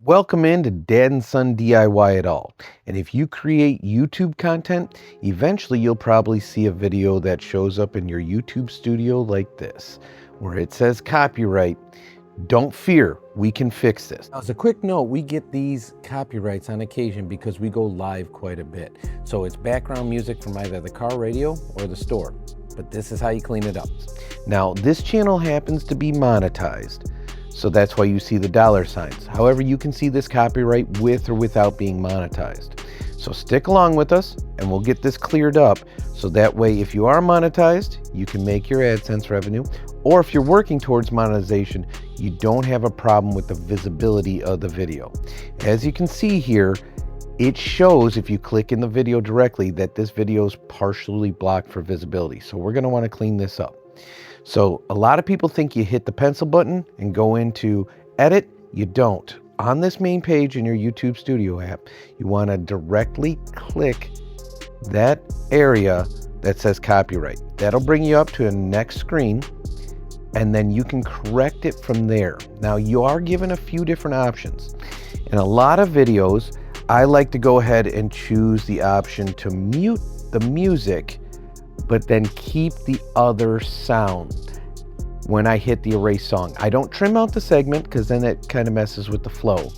Welcome into Dad and Son DIY It All. And if you create YouTube content, eventually you'll probably see a video that shows up in your YouTube studio like this, where it says copyright. Don't fear, we can fix this. Now, as a quick note, we get these copyrights on occasion because we go live quite a bit. So it's background music from either the car radio or the store. But this is how you clean it up. Now, this channel happens to be monetized, so that's why you see the dollar signs. However, you can see this copyright with or without being monetized. So stick along with us and we'll get this cleared up, so that way if you are monetized, you can make your AdSense revenue, or if you're working towards monetization, you don't have a problem with the visibility of the video. As you can see here, it shows, if you click in the video directly, that this video is partially blocked for visibility. So we're going to want to clean this up. So a lot of people think you hit the pencil button and go into edit. You don't. On this main page in your YouTube Studio app, you want to directly click that area that says copyright. That'll bring you up to a next screen, and then you can correct it from there. Now, you are given a few different options. In a lot of videos, I like to go ahead and choose the option to mute the music, but then keep the other sound when I hit the erase song. I don't trim out the segment because then it kind of messes with the flow.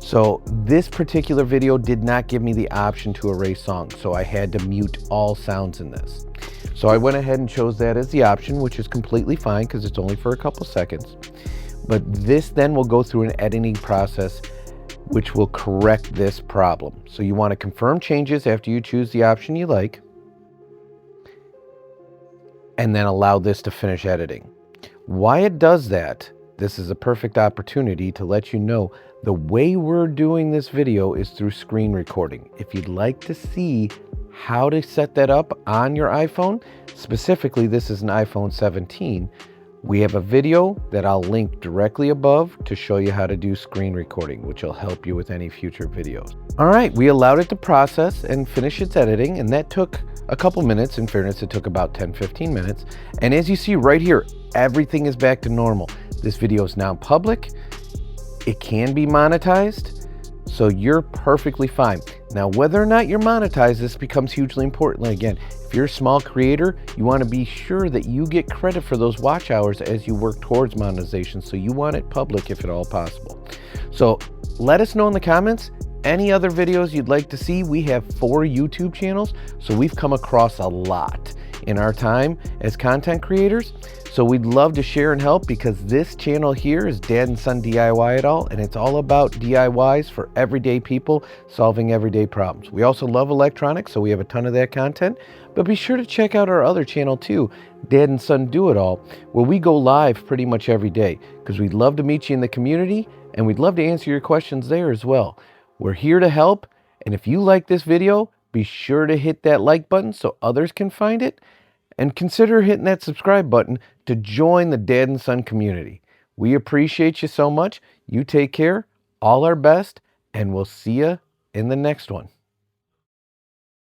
So this particular video did not give me the option to erase song, so I had to mute all sounds in this. So I went ahead and chose that as the option, which is completely fine because it's only for a couple seconds. But this then will go through an editing process which will correct this problem. So you want to confirm changes after you choose the option you like, and then allow this to finish editing. Why it does that, this is a perfect opportunity to let you know the way we're doing this video is through screen recording. If you'd like to see how to set that up on your iPhone, specifically this is an iPhone 17, we have a video that I'll link directly above to show you how to do screen recording, which will help you with any future videos. All right, we allowed it to process and finish its editing, and that took a couple minutes. In fairness, it took about 10-15 minutes. And as you see right here, everything is back to normal. This video is now public. It can be monetized, so you're perfectly fine. Now, whether or not you're monetized, this becomes hugely important. Again, if you're a small creator, you want to be sure that you get credit for those watch hours as you work towards monetization. So you want it public if at all possible. So let us know in the comments any other videos you'd like to see. We have 4 YouTube channels, so we've come across a lot in our time as content creators. So we'd love to share and help, because this channel here is Dad and Son DIY It All, and it's all about DIYs for everyday people solving everyday problems. We also love electronics, so we have a ton of that content. But be sure to check out our other channel too, Dad and Son Do It All, where we go live pretty much every day, because we'd love to meet you in the community, and we'd love to answer your questions there as well. We're here to help, and if you like this video, be sure to hit that like button so others can find it, and consider hitting that subscribe button to join the Dad and Son community. We appreciate you so much. You take care, all our best, and we'll see you in the next one.